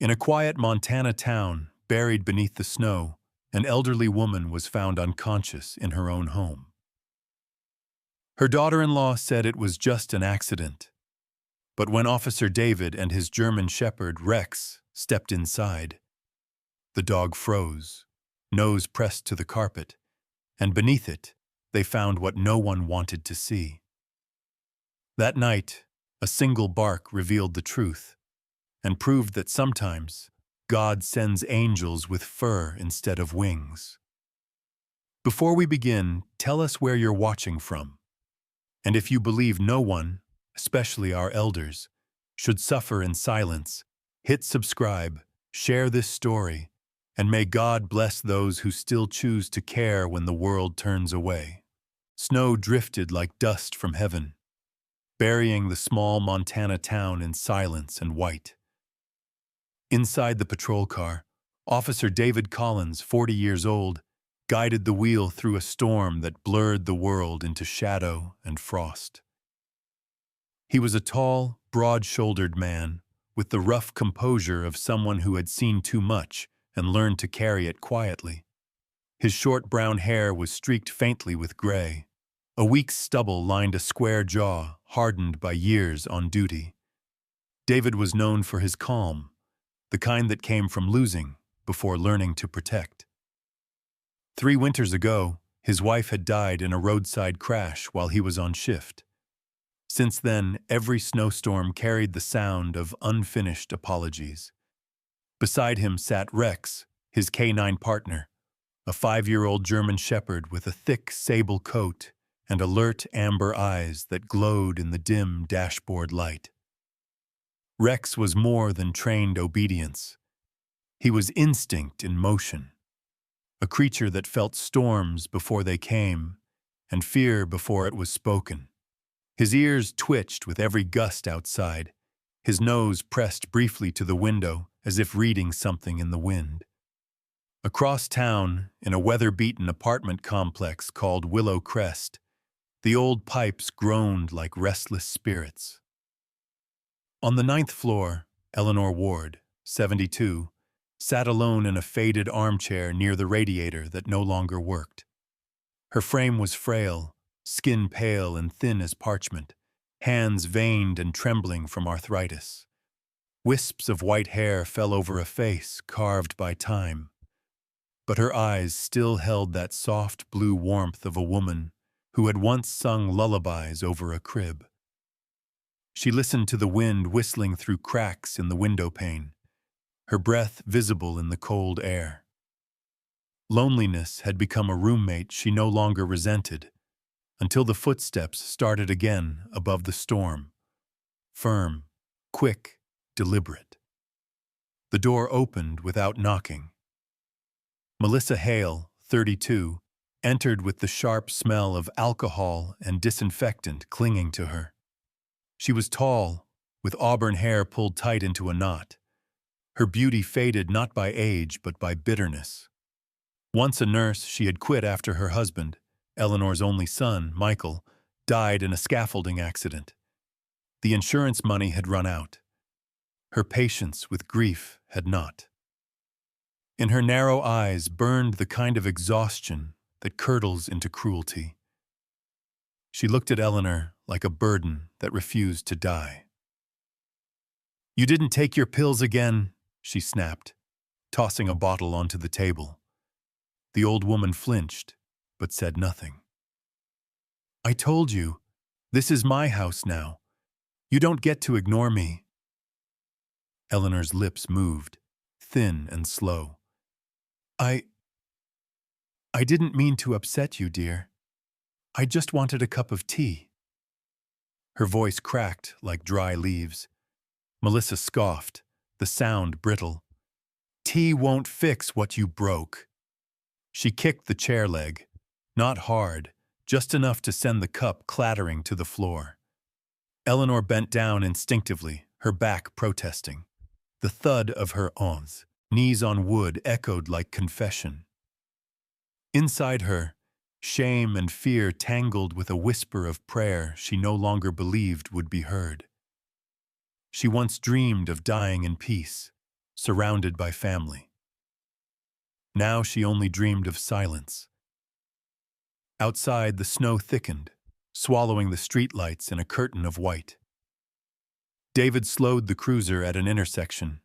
In a quiet Montana town, buried beneath the snow, an elderly woman was found unconscious in her own home. Her daughter-in-law said it was just an accident. But when Officer David and his German shepherd, Rex, stepped inside, the dog froze, nose pressed to the carpet, and beneath it, they found what no one wanted to see. That night, a single bark revealed the truth and proved that sometimes God sends angels with fur instead of wings. Before we begin, tell us where you're watching from. And if you believe no one, especially our elders, should suffer in silence, hit subscribe, share this story, and may God bless those who still choose to care when the world turns away. Snow drifted like dust from heaven, burying the small Montana town in silence and white. Inside the patrol car, Officer David Collins, 40 years old, guided the wheel through a storm that blurred the world into shadow and frost. He was a tall, broad-shouldered man, with the rough composure of someone who had seen too much and learned to carry it quietly. His short brown hair was streaked faintly with gray. A weak stubble lined a square jaw, hardened by years on duty. David was known for his calm, the kind that came from losing before learning to protect. 3 winters ago, his wife had died in a roadside crash while he was on shift. Since then, every snowstorm carried the sound of unfinished apologies. Beside him sat Rex, his canine partner, a 5-year-old German shepherd with a thick sable coat and alert amber eyes that glowed in the dim dashboard light. Rex was more than trained obedience. He was instinct in motion, a creature that felt storms before they came and fear before it was spoken. His ears twitched with every gust outside, his nose pressed briefly to the window as if reading something in the wind. Across town, in a weather-beaten apartment complex called Willow Crest, the old pipes groaned like restless spirits. On the 9th floor, Eleanor Ward, 72, sat alone in a faded armchair near the radiator that no longer worked. Her frame was frail, skin pale and thin as parchment, hands veined and trembling from arthritis. Wisps of white hair fell over a face carved by time, but her eyes still held that soft blue warmth of a woman who had once sung lullabies over a crib. She listened to the wind whistling through cracks in the window pane, her breath visible in the cold air. Loneliness had become a roommate she no longer resented, until the footsteps started again above the storm, firm, quick, deliberate. The door opened without knocking. Melissa Hale, 32, entered with the sharp smell of alcohol and disinfectant clinging to her. She was tall, with auburn hair pulled tight into a knot. Her beauty faded not by age but by bitterness. Once a nurse, she had quit after her husband, Eleanor's only son, Michael, died in a scaffolding accident. The insurance money had run out. Her patience with grief had not. In her narrow eyes burned the kind of exhaustion that curdles into cruelty. She looked at Eleanor like a burden that refused to die. "You didn't take your pills again," she snapped, tossing a bottle onto the table. The old woman flinched, but said nothing. "I told you, this is my house now. You don't get to ignore me." Eleanor's lips moved, thin and slow. I didn't mean to upset you, dear. I just wanted a cup of tea." Her voice cracked like dry leaves. Melissa scoffed, the sound brittle. "Tea won't fix what you broke." She kicked the chair leg, not hard, just enough to send the cup clattering to the floor. Eleanor bent down instinctively, her back protesting. The thud of her ons, knees on wood, echoed like confession. Inside her, shame and fear tangled with a whisper of prayer she no longer believed would be heard. She once dreamed of dying in peace, surrounded by family. Now she only dreamed of silence. Outside, the snow thickened, swallowing the streetlights in a curtain of white. David slowed the cruiser at an intersection,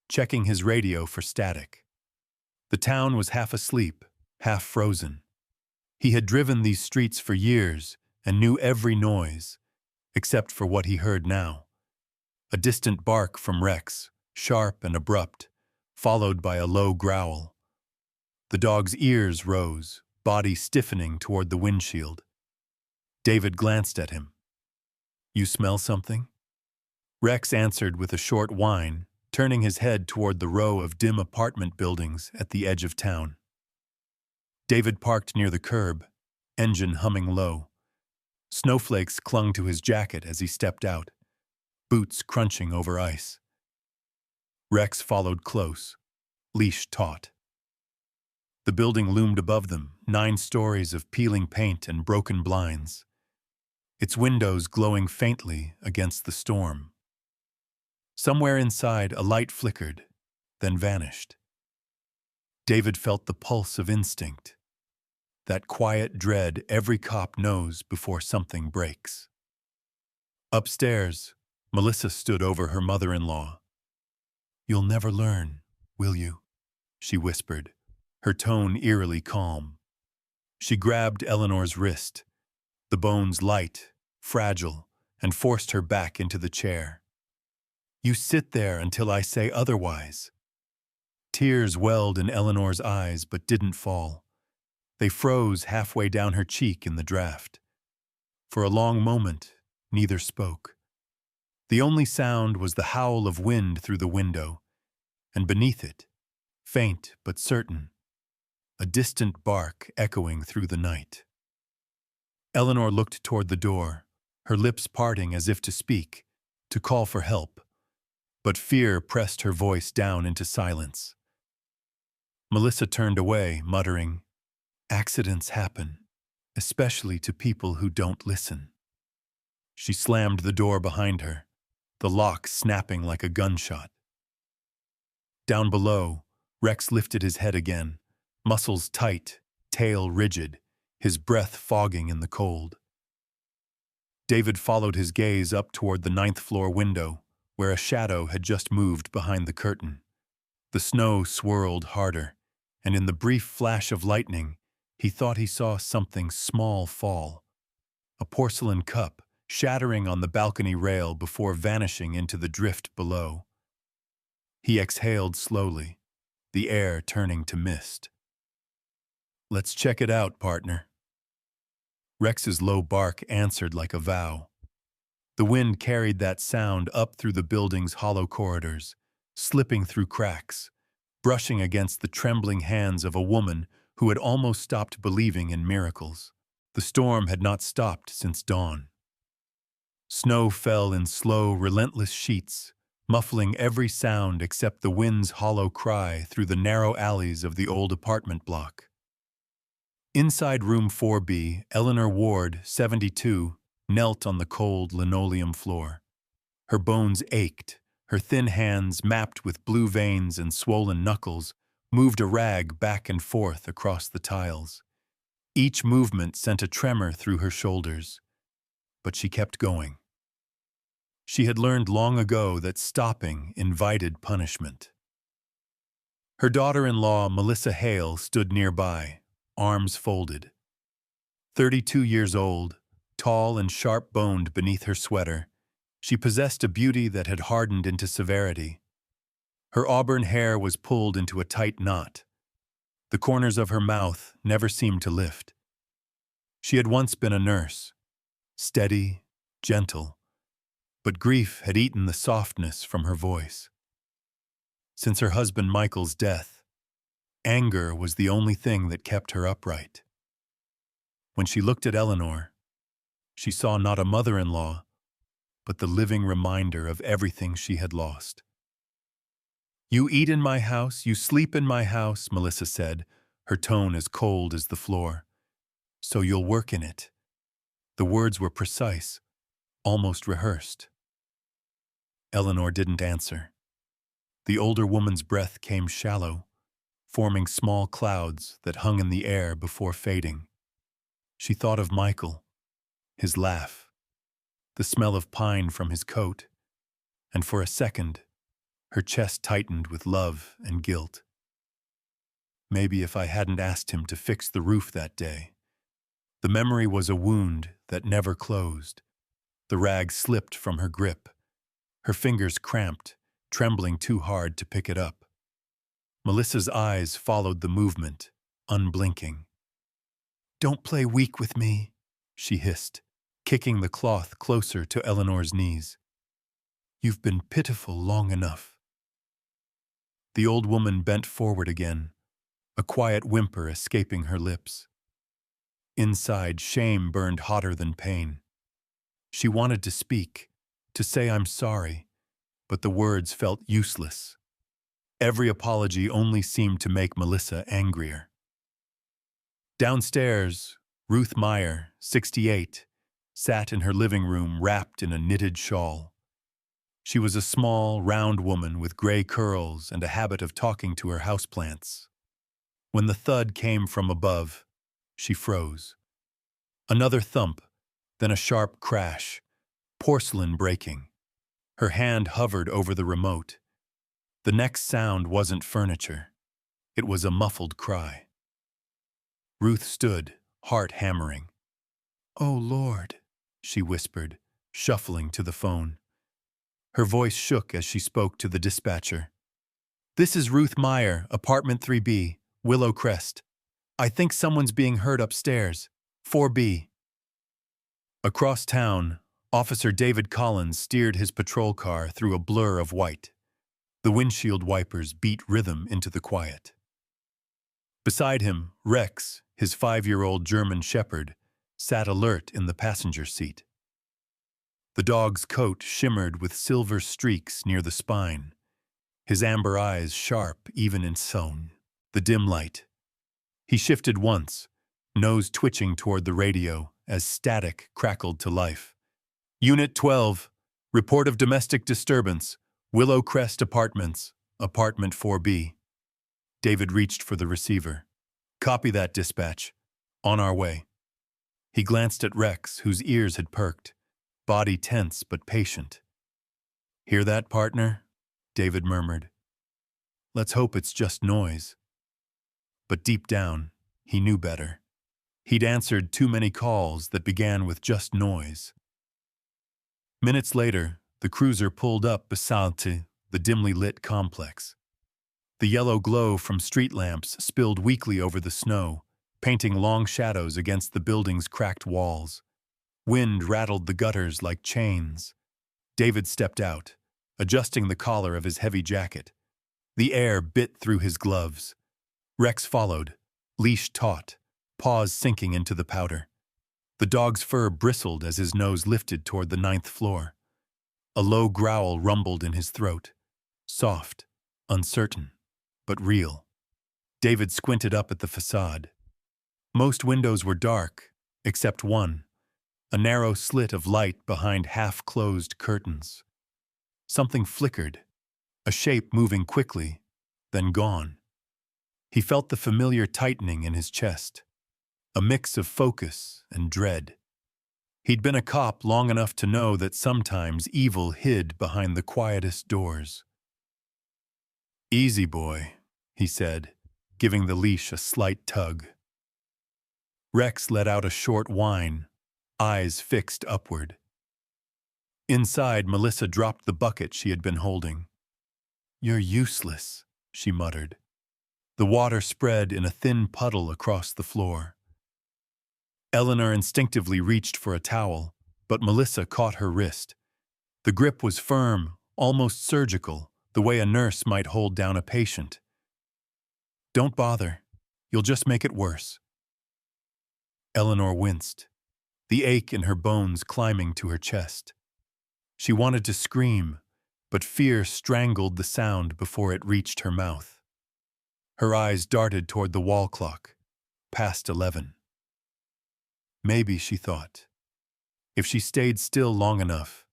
checking his radio for static. The town was half asleep, half frozen. He had driven these streets for years and knew every noise, except for what he heard now. A distant bark from Rex, sharp and abrupt, followed by a low growl. The dog's ears rose, body stiffening toward the windshield. David glanced at him. "You smell something?" Rex answered with a short whine, turning his head toward the row of dim apartment buildings at the edge of town. David parked near the curb, engine humming low. Snowflakes clung to his jacket as he stepped out, boots crunching over ice. Rex followed close, leash taut. The building loomed above them, 9 stories of peeling paint and broken blinds, its windows glowing faintly against the storm. Somewhere inside, a light flickered, then vanished. David felt the pulse of instinct, that quiet dread every cop knows before something breaks. Upstairs, Melissa stood over her mother-in-law. "You'll never learn, will you?" she whispered, her tone eerily calm. She grabbed Eleanor's wrist, the bones light, fragile, and forced her back into the chair. "You sit there until I say otherwise." Tears welled in Eleanor's eyes but didn't fall. They froze halfway down her cheek in the draft. For a long moment, neither spoke. The only sound was the howl of wind through the window, and beneath it, faint but certain, a distant bark echoing through the night. Eleanor looked toward the door, her lips parting as if to speak, to call for help, but fear pressed her voice down into silence. Melissa turned away, muttering, "Accidents happen, especially to people who don't listen." She slammed the door behind her, the lock snapping like a gunshot. Down below, Rex lifted his head again, muscles tight, tail rigid, his breath fogging in the cold. David followed his gaze up toward the 9th-floor window, where a shadow had just moved behind the curtain. The snow swirled harder, and in the brief flash of lightning, he thought he saw something small fall. A porcelain cup, shattering on the balcony rail before vanishing into the drift below. He exhaled slowly, the air turning to mist. "Let's check it out, partner." Rex's low bark answered like a vow. The wind carried that sound up through the building's hollow corridors, slipping through cracks, brushing against the trembling hands of a woman who had almost stopped believing in miracles. The storm had not stopped since dawn. Snow fell in slow, relentless sheets, muffling every sound except the wind's hollow cry through the narrow alleys of the old apartment block. Inside room 4B, Eleanor Ward, 72, knelt on the cold linoleum floor. Her bones ached, her thin hands, mapped with blue veins and swollen knuckles, moved a rag back and forth across the tiles. Each movement sent a tremor through her shoulders, but she kept going. She had learned long ago that stopping invited punishment. Her daughter-in-law, Melissa Hale, stood nearby, arms folded. 32 years old, tall and sharp-boned beneath her sweater, she possessed a beauty that had hardened into severity. Her auburn hair was pulled into a tight knot. The corners of her mouth never seemed to lift. She had once been a nurse, steady, gentle, but grief had eaten the softness from her voice. Since her husband Michael's death, anger was the only thing that kept her upright. When she looked at Eleanor, she saw not a mother-in-law, but the living reminder of everything she had lost. "You eat in my house, you sleep in my house," Melissa said, her tone as cold as the floor. "So you'll work in it." The words were precise, almost rehearsed. Eleanor didn't answer. The older woman's breath came shallow, forming small clouds that hung in the air before fading. She thought of Michael, his laugh, the smell of pine from his coat, and for a second, her chest tightened with love and guilt. Maybe if I hadn't asked him to fix the roof that day. The memory was a wound that never closed. The rag slipped from her grip. Her fingers cramped, trembling too hard to pick it up. Melissa's eyes followed the movement, unblinking. "Don't play weak with me," she hissed, kicking the cloth closer to Eleanor's knees. "You've been pitiful long enough." The old woman bent forward again, a quiet whimper escaping her lips. Inside, shame burned hotter than pain. She wanted to speak, to say I'm sorry, but the words felt useless. Every apology only seemed to make Melissa angrier. Downstairs, Ruth Meyer, 68, sat in her living room wrapped in a knitted shawl. She was a small, round woman with gray curls and a habit of talking to her houseplants. When the thud came from above, she froze. Another thump, then a sharp crash, porcelain breaking. Her hand hovered over the remote. The next sound wasn't furniture. It was a muffled cry. Ruth stood, heart hammering. "Oh, Lord," she whispered, shuffling to the phone. Her voice shook as she spoke to the dispatcher. "This is Ruth Meyer, apartment 3B, Willow Crest. I think someone's being hurt upstairs, 4B." Across town, Officer David Collins steered his patrol car through a blur of white. The windshield wipers beat rhythm into the quiet. Beside him, Rex, his 5-year-old German shepherd, sat alert in the passenger seat. The dog's coat shimmered with silver streaks near the spine, his amber eyes sharp even in the dim light. He shifted once, nose twitching toward the radio as static crackled to life. "Unit 12, report of domestic disturbance, Willow Crest Apartments, apartment 4B. David reached for the receiver. "Copy that, dispatch. On our way." He glanced at Rex, whose ears had perked, body tense but patient. "Hear that, partner?" David murmured. "Let's hope it's just noise." But deep down, he knew better. He'd answered too many calls that began with just noise. Minutes later, the cruiser pulled up beside the dimly lit complex. The yellow glow from street lamps spilled weakly over the snow, painting long shadows against the building's cracked walls. Wind rattled the gutters like chains. David stepped out, adjusting the collar of his heavy jacket. The air bit through his gloves. Rex followed, leash taut, paws sinking into the powder. The dog's fur bristled as his nose lifted toward the 9th floor. A low growl rumbled in his throat, soft, uncertain, but real. David squinted up at the facade. Most windows were dark, except one, a narrow slit of light behind half-closed curtains. Something flickered, a shape moving quickly, then gone. He felt the familiar tightening in his chest, a mix of focus and dread. He'd been a cop long enough to know that sometimes evil hid behind the quietest doors. "Easy, boy," he said, giving the leash a slight tug. Rex let out a short whine, eyes fixed upward. Inside, Melissa dropped the bucket she had been holding. "You're useless," she muttered. The water spread in a thin puddle across the floor. Eleanor instinctively reached for a towel, but Melissa caught her wrist. The grip was firm, almost surgical, the way a nurse might hold down a patient. "Don't bother. You'll just make it worse." Eleanor winced, the ache in her bones climbing to her chest. She wanted to scream, but fear strangled the sound before it reached her mouth. Her eyes darted toward the wall clock, past 11. Maybe, she thought, if she stayed still long enough,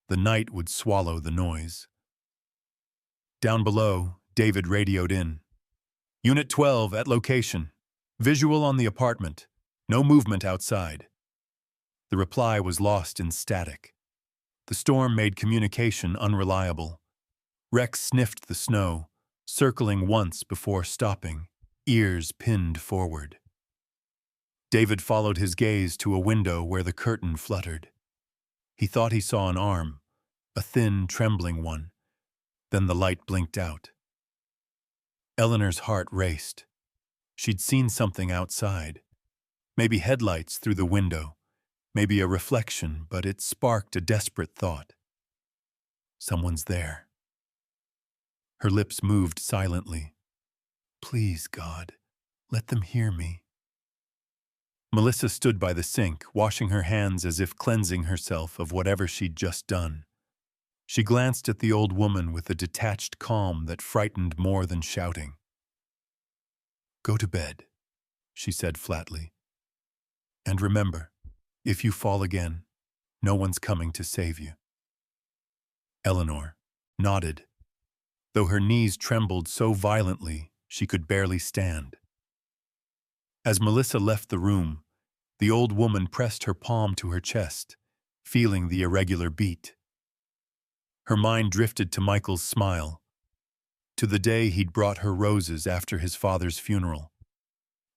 the night would swallow the noise. Down below, David radioed in. Unit 12 at location. Visual on the apartment. No movement outside. The reply was lost in static. The storm made communication unreliable. Rex sniffed the snow, circling once before stopping, ears pinned forward. David followed his gaze to a window where the curtain fluttered. He thought he saw an arm, a thin, trembling one. Then the light blinked out. Eleanor's heart raced. She'd seen something outside. Maybe headlights through the window, maybe a reflection, but it sparked a desperate thought. Someone's there. Her lips moved silently. Please, God, let them hear me. Melissa stood by the sink, washing her hands as if cleansing herself of whatever she'd just done. She glanced at the old woman with a detached calm that frightened more than shouting. Go to bed, she said flatly. And remember, if you fall again, no one's coming to save you. Eleanor nodded, though her knees trembled so violently she could barely stand. As Melissa left the room, the old woman pressed her palm to her chest, feeling the irregular beat. Her mind drifted to Michael's smile, to the day he'd brought her roses after his father's funeral,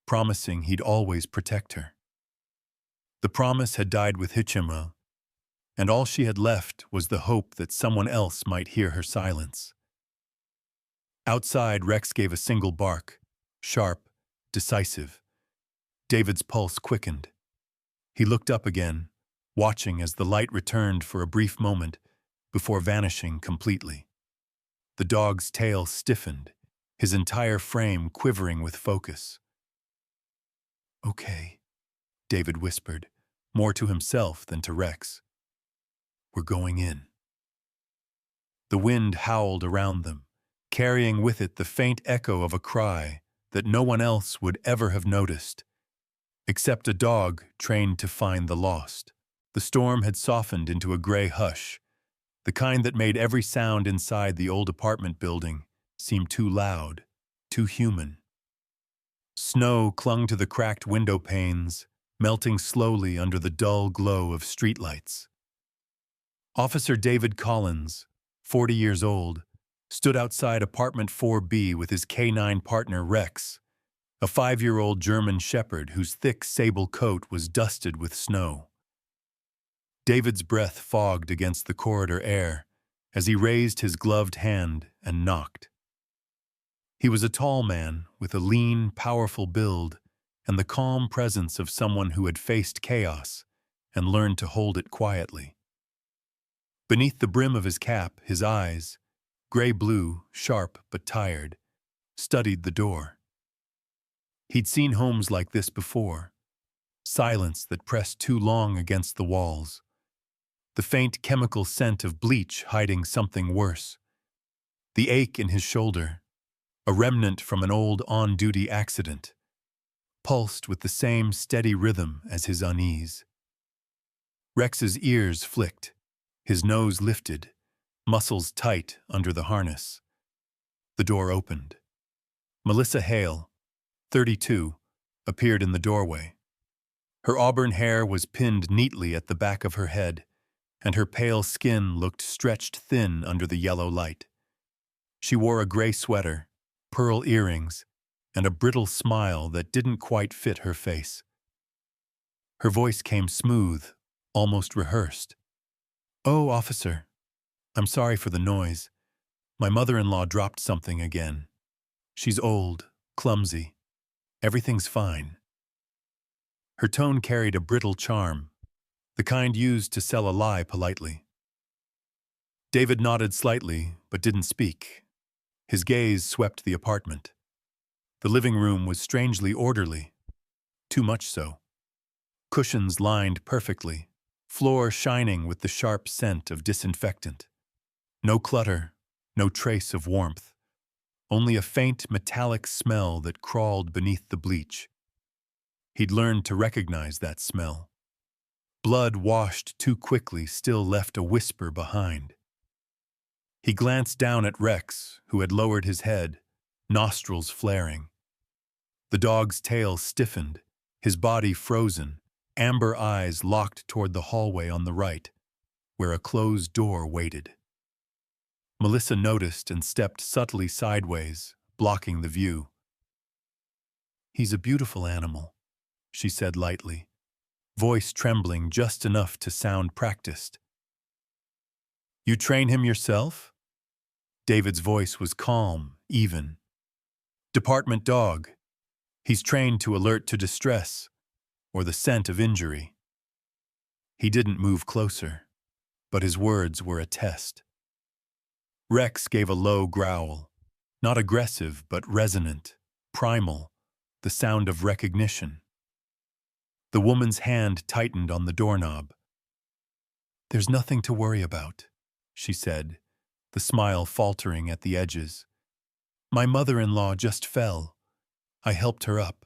promising he'd always protect her. The promise had died with Hichimra, and all she had left was the hope that someone else might hear her silence. Outside, Rex gave a single bark, sharp, decisive. David's pulse quickened. He looked up again, watching as the light returned for a brief moment before vanishing completely. The dog's tail stiffened, his entire frame quivering with focus. Okay, David whispered, more to himself than to Rex. We're going in. The wind howled around them, carrying with it the faint echo of a cry that no one else would ever have noticed, except a dog trained to find the lost. The storm had softened into a gray hush, the kind that made every sound inside the old apartment building seem too loud, too human. Snow clung to the cracked window panes, melting slowly under the dull glow of streetlights. Officer David Collins, 40 years old, stood outside apartment 4B with his K9 partner Rex, a 5-year-old German shepherd whose thick sable coat was dusted with snow. David's breath fogged against the corridor air as he raised his gloved hand and knocked. He was a tall man with a lean, powerful build and the calm presence of someone who had faced chaos and learned to hold it quietly. Beneath the brim of his cap, his eyes, gray-blue, sharp but tired, studied the door. He'd seen homes like this before, silence that pressed too long against the walls, the faint chemical scent of bleach hiding something worse, the ache in his shoulder, a remnant from an old on-duty accident, pulsed with the same steady rhythm as his unease. Rex's ears flicked, his nose lifted, muscles tight under the harness. The door opened. Melissa Hale, 32, appeared in the doorway. Her auburn hair was pinned neatly at the back of her head, and her pale skin looked stretched thin under the yellow light. She wore a gray sweater, pearl earrings, and a brittle smile that didn't quite fit her face. Her voice came smooth, almost rehearsed. "Oh, officer, I'm sorry for the noise. My mother-in-law dropped something again. She's old, clumsy. Everything's fine." Her tone carried a brittle charm, the kind used to sell a lie politely. David nodded slightly, but didn't speak. His gaze swept the apartment. The living room was strangely orderly, too much so. Cushions lined perfectly, floor shining with the sharp scent of disinfectant. No clutter, no trace of warmth, only a faint metallic smell that crawled beneath the bleach. He'd learned to recognize that smell. Blood washed too quickly still left a whisper behind. He glanced down at Rex, who had lowered his head, nostrils flaring. The dog's tail stiffened, his body frozen, amber eyes locked toward the hallway on the right, where a closed door waited. Melissa noticed and stepped subtly sideways, blocking the view. "He's a beautiful animal," she said lightly, voice trembling just enough to sound practiced. "You train him yourself?" David's voice was calm, even. "Department dog. He's trained to alert to distress, or the scent of injury." He didn't move closer, but his words were a test. Rex gave a low growl, not aggressive but resonant, primal, the sound of recognition. The woman's hand tightened on the doorknob. "There's nothing to worry about," she said, the smile faltering at the edges. "My mother-in-law just fell. I helped her up.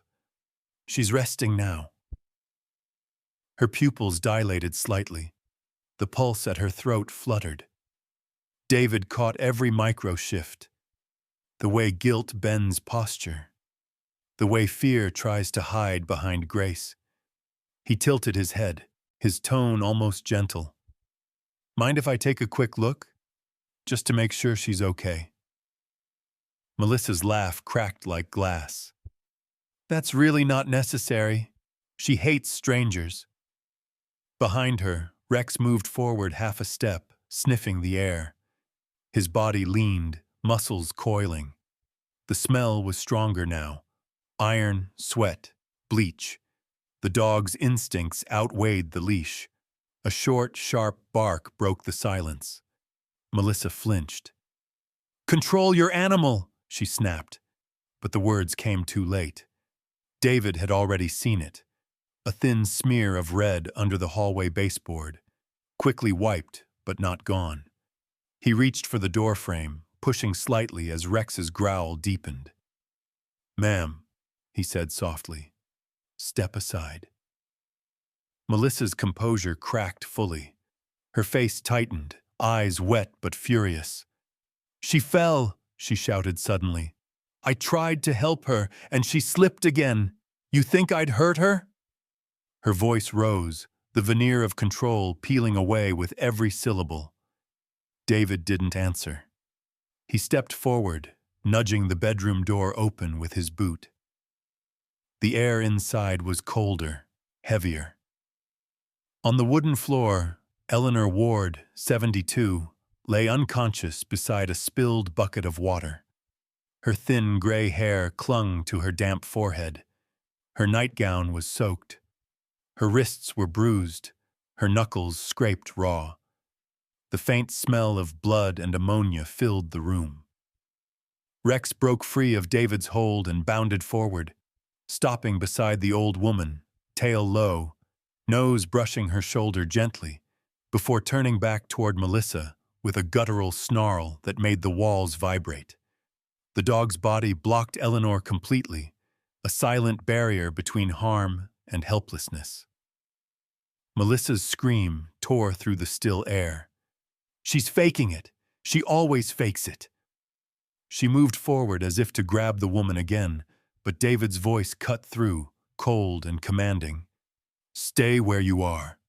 She's resting now." Her pupils dilated slightly. The pulse at her throat fluttered. David caught every micro-shift. The way guilt bends posture. The way fear tries to hide behind grace. He tilted his head, his tone almost gentle. "Mind if I take a quick look? Just to make sure she's okay." Melissa's laugh cracked like glass. "That's really not necessary. She hates strangers." Behind her, Rex moved forward half a step, sniffing the air. His body leaned, muscles coiling. The smell was stronger now. Iron, sweat, bleach. The dog's instincts outweighed the leash. A short, sharp bark broke the silence. Melissa flinched. "Control your animal!" she snapped. But the words came too late. David had already seen it. A thin smear of red under the hallway baseboard. Quickly wiped, but not gone. He reached for the doorframe, pushing slightly as Rex's growl deepened. "Ma'am," he said softly, "step aside." Melissa's composure cracked fully. Her face tightened, eyes wet but furious. "She fell," she shouted suddenly. "I tried to help her, and she slipped again. You think I'd hurt her?" Her voice rose, the veneer of control peeling away with every syllable. David didn't answer. He stepped forward, nudging the bedroom door open with his boot. The air inside was colder, heavier. On the wooden floor, Eleanor Ward, 72, lay unconscious beside a spilled bucket of water. Her thin gray hair clung to her damp forehead. Her nightgown was soaked. Her wrists were bruised, her knuckles scraped raw. The faint smell of blood and ammonia filled the room. Rex broke free of David's hold and bounded forward, stopping beside the old woman, tail low, nose brushing her shoulder gently, before turning back toward Melissa with a guttural snarl that made the walls vibrate. The dog's body blocked Eleanor completely, a silent barrier between harm and helplessness. Melissa's scream tore through the still air. "She's faking it. She always fakes it." She moved forward as if to grab the woman again, but David's voice cut through, cold and commanding. "Stay where you are."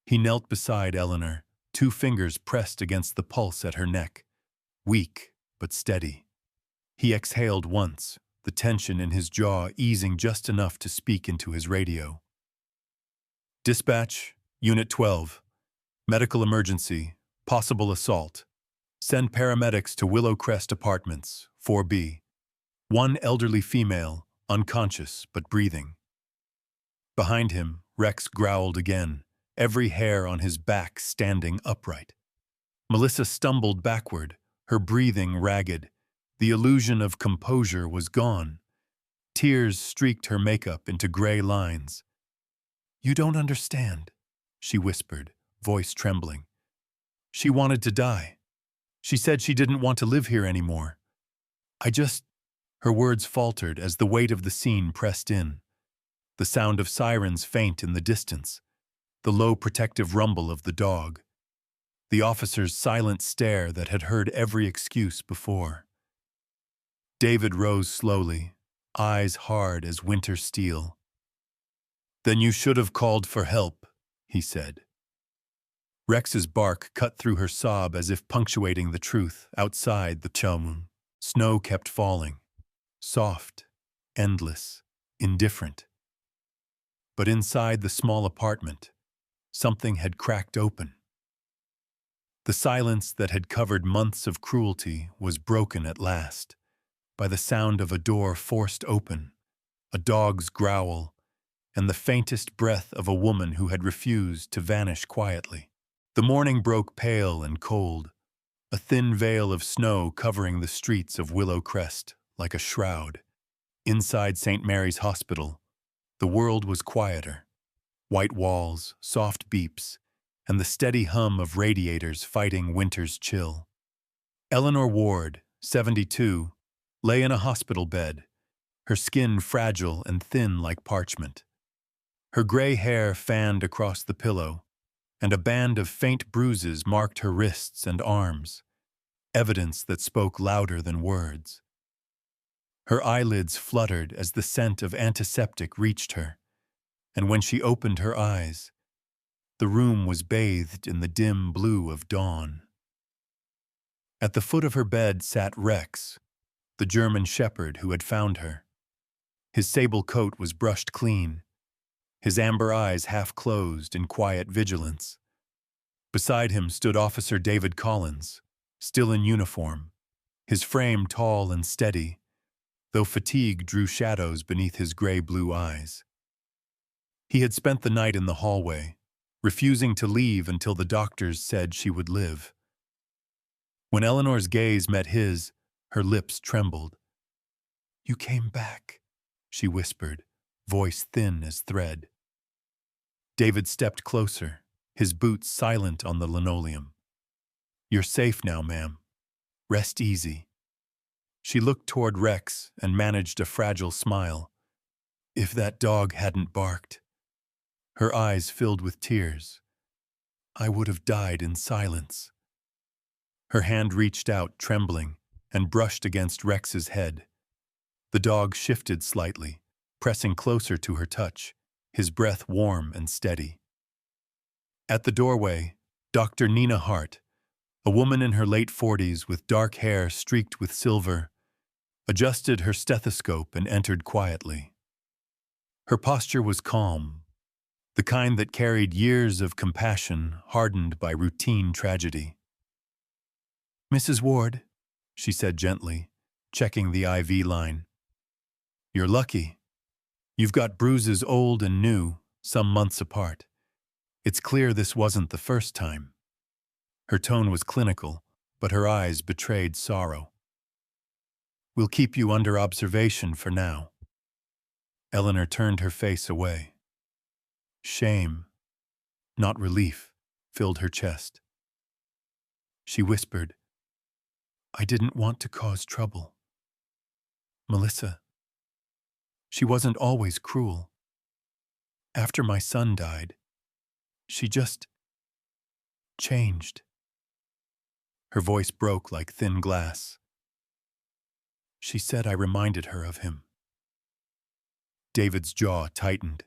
He knelt beside Eleanor, two fingers pressed against the pulse at her neck, weak but steady. He exhaled once, the tension in his jaw easing just enough to speak into his radio. "Dispatch, Unit 12. Medical emergency. Possible assault. Send paramedics to Willow Crest Apartments, 4B. One elderly female, unconscious but breathing." Behind him, Rex growled again, every hair on his back standing upright. Melissa stumbled backward, her breathing ragged. The illusion of composure was gone. Tears streaked her makeup into gray lines. "You don't understand," she whispered, voice trembling. "She wanted to die. She said she didn't want to live here anymore. Her words faltered as the weight of the scene pressed in. The sound of sirens faint in the distance, the low protective rumble of the dog. the officer's silent stare that had heard every excuse before. David rose slowly, eyes hard as winter steel. "Then you should have called for help," he said. Rex's bark cut through her sob as if punctuating the truth. Outside the Chamun, snow kept falling, soft, endless, indifferent. But inside the small apartment, something had cracked open. The silence that had covered months of cruelty was broken at last, by the sound of a door forced open, a dog's growl, and the faintest breath of a woman who had refused to vanish quietly. The morning broke pale and cold, a thin veil of snow covering the streets of Willow Crest like a shroud. Inside St. Mary's Hospital, the world was quieter. White walls, soft beeps, and the steady hum of radiators fighting winter's chill. Eleanor Ward, 72, lay in a hospital bed, her skin fragile and thin like parchment. Her gray hair fanned across the pillow, and a band of faint bruises marked her wrists and arms, evidence that spoke louder than words. Her eyelids fluttered as the scent of antiseptic reached her, and when she opened her eyes, the room was bathed in the dim blue of dawn. At the foot of her bed sat Rex, the German shepherd who had found her. His sable coat was brushed clean, his amber eyes half closed in quiet vigilance. Beside him stood Officer David Collins, still in uniform, his frame tall and steady, though fatigue drew shadows beneath his gray-blue eyes. He had spent the night in the hallway, refusing to leave until the doctors said she would live. When Eleanor's gaze met his, her lips trembled. "You came back," she whispered, voice thin as thread. David stepped closer, his boots silent on the linoleum. "You're safe now, ma'am. Rest easy." She looked toward Rex and managed a fragile smile. "If that dog hadn't barked," her eyes filled with tears, "I would have died in silence." Her hand reached out, trembling, and brushed against Rex's head. The dog shifted slightly, pressing closer to her touch, his breath warm and steady. At the doorway, Dr. Nina Hart, a woman in her late 40s with dark hair streaked with silver, adjusted her stethoscope and entered quietly. Her posture was calm, the kind that carried years of compassion hardened by routine tragedy. "Mrs. Ward," she said gently, checking the IV line. "You're lucky. You've got bruises old and new, some months apart. It's clear this wasn't the first time." Her tone was clinical, but her eyes betrayed sorrow. "We'll keep you under observation for now." Eleanor turned her face away. Shame, not relief, filled her chest. She whispered, "I didn't want to cause trouble. Melissa, she wasn't always cruel. After my son died, she just changed." Her voice broke like thin glass. "She said I reminded her of him." David's jaw tightened.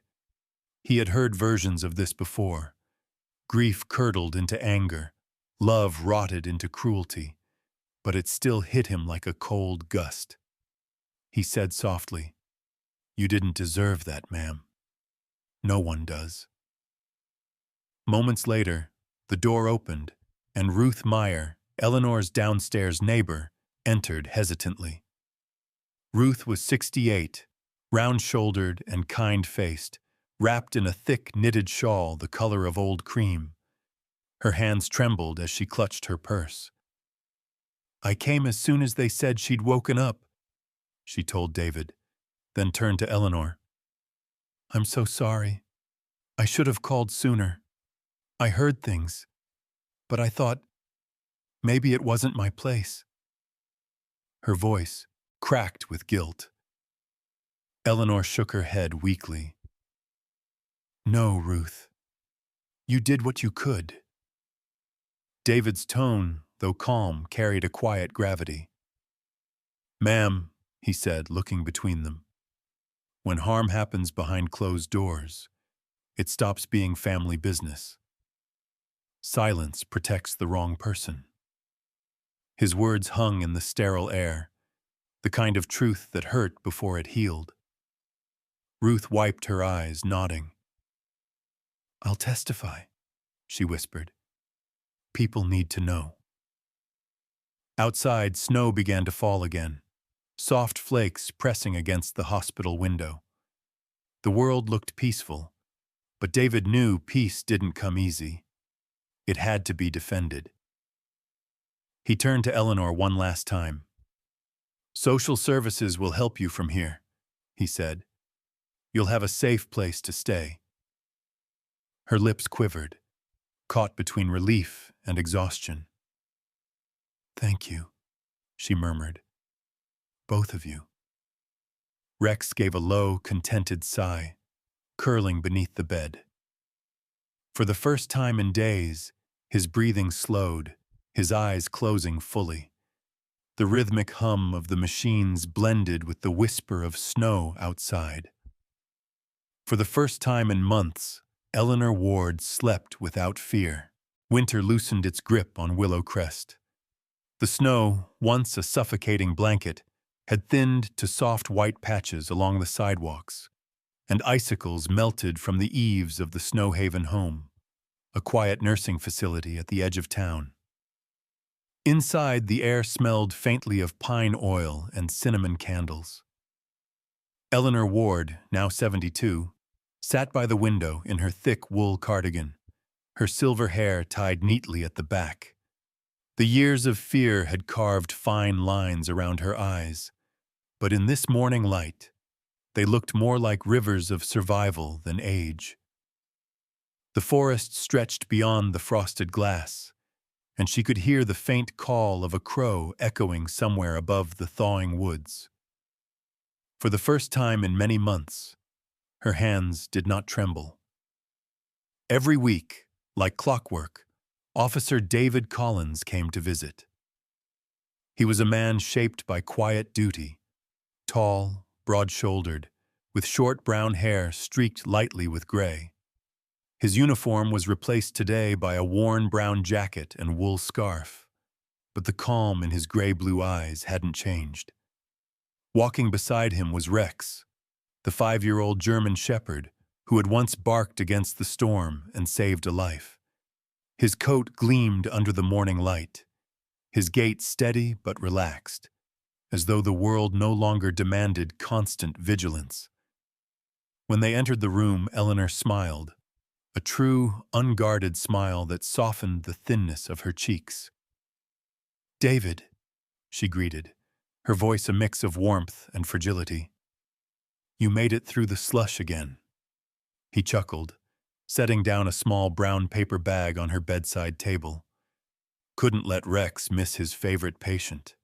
He had heard versions of this before. Grief curdled into anger, love rotted into cruelty, but it still hit him like a cold gust. He said softly, "You didn't deserve that, ma'am. No one does." Moments later, the door opened, and Ruth Meyer, Eleanor's downstairs neighbor, entered hesitantly. Ruth was 68, round-shouldered and kind-faced, wrapped in a thick knitted shawl the color of old cream. Her hands trembled as she clutched her purse. "I came as soon as they said she'd woken up," she told David, then turned to Eleanor. "I'm so sorry. I should have called sooner. I heard things, but I thought maybe it wasn't my place." Her voice cracked with guilt. Eleanor shook her head weakly. "No, Ruth. You did what you could." David's tone, though calm, carried a quiet gravity. "Ma'am," he said, looking between them, "when harm happens behind closed doors, it stops being family business. Silence protects the wrong person." His words hung in the sterile air, the kind of truth that hurt before it healed. Ruth wiped her eyes, nodding. "I'll testify," she whispered. "People need to know." Outside, snow began to fall again, soft flakes pressing against the hospital window. The world looked peaceful, but David knew peace didn't come easy. It had to be defended. He turned to Eleanor one last time. "Social services will help you from here," he said. "You'll have a safe place to stay." Her lips quivered, caught between relief and exhaustion. "Thank you," she murmured. "Both of you." Rex gave a low, contented sigh, curling beneath the bed. For the first time in days, his breathing slowed, his eyes closing fully. The rhythmic hum of the machines blended with the whisper of snow outside. For the first time in months, Eleanor Ward slept without fear. Winter loosened its grip on Willow Crest. The snow, once a suffocating blanket, had thinned to soft white patches along the sidewalks, and icicles melted from the eaves of the Snowhaven home, a quiet nursing facility at the edge of town. Inside, the air smelled faintly of pine oil and cinnamon candles. Eleanor Ward, now 72, sat by the window in her thick wool cardigan, her silver hair tied neatly at the back. The years of fear had carved fine lines around her eyes, but in this morning light, they looked more like rivers of survival than age. The forest stretched beyond the frosted glass, and she could hear the faint call of a crow echoing somewhere above the thawing woods. For the first time in many months, her hands did not tremble. Every week, like clockwork, Officer David Collins came to visit. He was a man shaped by quiet duty, tall, broad-shouldered, with short brown hair streaked lightly with gray. His uniform was replaced today by a worn brown jacket and wool scarf, but the calm in his gray-blue eyes hadn't changed. Walking beside him was Rex, the 5-year-old German shepherd who had once barked against the storm and saved a life. His coat gleamed under the morning light, his gait steady but relaxed, as though the world no longer demanded constant vigilance. When they entered the room, Eleanor smiled, a true, unguarded smile that softened the thinness of her cheeks. "David," she greeted, her voice a mix of warmth and fragility. "You made it through the slush again." He chuckled, setting down a small brown paper bag on her bedside table. Couldn't let Rex miss his favorite patient.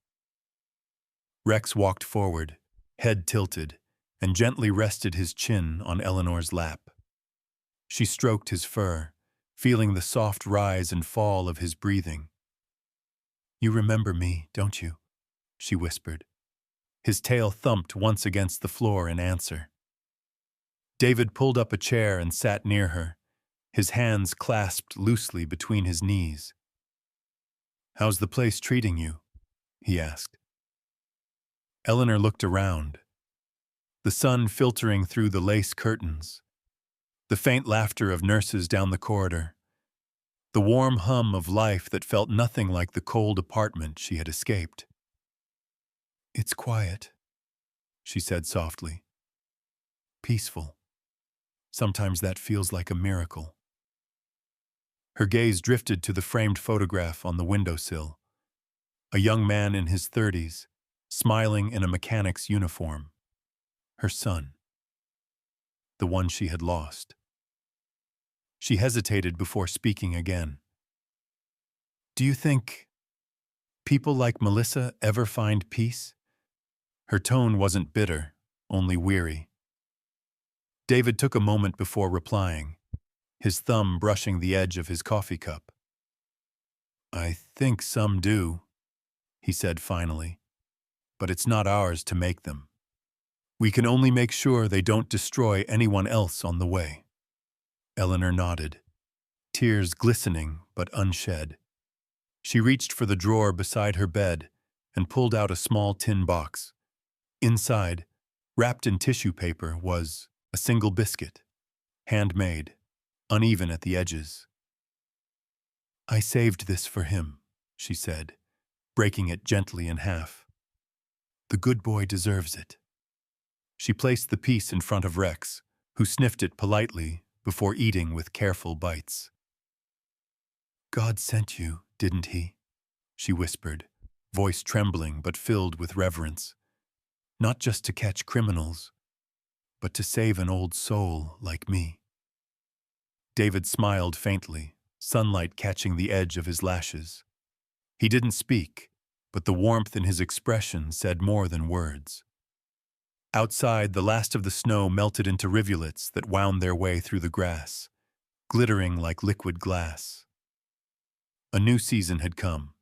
Rex walked forward, head tilted, and gently rested his chin on Eleanor's lap. She stroked his fur, feeling the soft rise and fall of his breathing. "You remember me, don't you?" she whispered. His tail thumped once against the floor in answer. David pulled up a chair and sat near her, his hands clasped loosely between his knees. "How's the place treating you?" he asked. Eleanor looked around, the sun filtering through the lace curtains, the faint laughter of nurses down the corridor, the warm hum of life that felt nothing like the cold apartment she had escaped. "It's quiet," she said softly. "Peaceful. Sometimes that feels like a miracle." Her gaze drifted to the framed photograph on the windowsill. A young man in his 30s, smiling in a mechanic's uniform. Her son. The one she had lost. She hesitated before speaking again. "Do you think people like Melissa ever find peace?" Her tone wasn't bitter, only weary. David took a moment before replying, his thumb brushing the edge of his coffee cup. I think some do, he said finally, but it's not ours to make them. We can only make sure they don't destroy anyone else on the way. Eleanor nodded, tears glistening but unshed. She reached for the drawer beside her bed and pulled out a small tin box. Inside, wrapped in tissue paper, was a single biscuit, handmade, uneven at the edges. I saved this for him, she said, breaking it gently in half. The good boy deserves it. She placed the piece in front of Rex, who sniffed it politely before eating with careful bites. God sent you, didn't he? She whispered, voice trembling but filled with reverence. Not just to catch criminals, but to save an old soul like me. David smiled faintly, sunlight catching the edge of his lashes. He didn't speak, but the warmth in his expression said more than words. Outside, the last of the snow melted into rivulets that wound their way through the grass, glittering like liquid glass. A new season had come,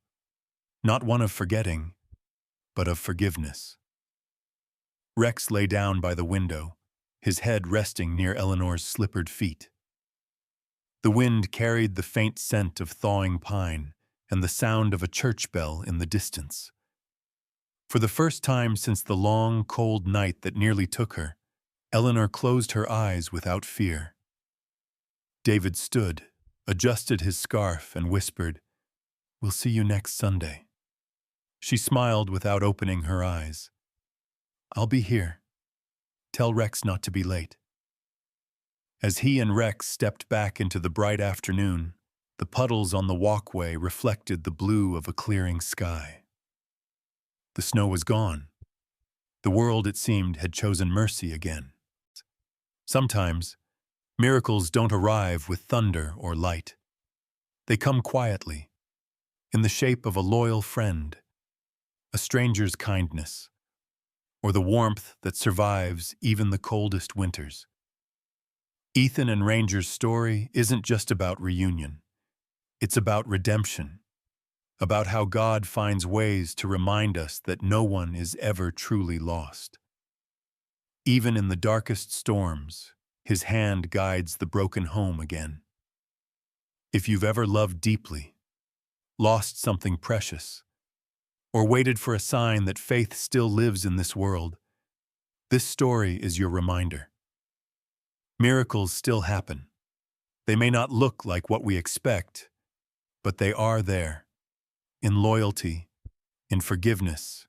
not one of forgetting, but of forgiveness. Rex lay down by the window, his head resting near Eleanor's slippered feet. The wind carried the faint scent of thawing pine and the sound of a church bell in the distance. For the first time since the long, cold night that nearly took her, Eleanor closed her eyes without fear. David stood, adjusted his scarf, and whispered, "We'll see you next Sunday." She smiled without opening her eyes. "I'll be here. Tell Rex not to be late." As he and Rex stepped back into the bright afternoon, the puddles on the walkway reflected the blue of a clearing sky. The snow was gone. The world, it seemed, had chosen mercy again. Sometimes, miracles don't arrive with thunder or light. They come quietly, in the shape of a loyal friend, a stranger's kindness, or the warmth that survives even the coldest winters. Ethan and Ranger's story isn't just about reunion. It's about redemption, about how God finds ways to remind us that no one is ever truly lost. Even in the darkest storms, His hand guides the broken home again. If you've ever loved deeply, lost something precious, or waited for a sign that faith still lives in this world, this story is your reminder. Miracles still happen. They may not look like what we expect, but they are there, in loyalty, in forgiveness,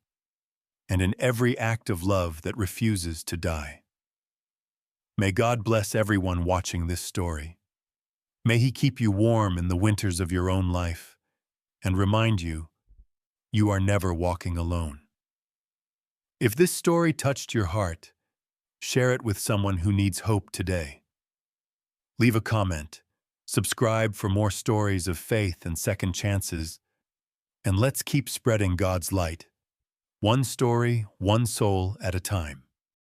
and in every act of love that refuses to die. May God bless everyone watching this story. May He keep you warm in the winters of your own life and remind you, you are never walking alone. If this story touched your heart, share it with someone who needs hope today. Leave a comment, subscribe for more stories of faith and second chances, and let's keep spreading God's light, one story, one soul at a time.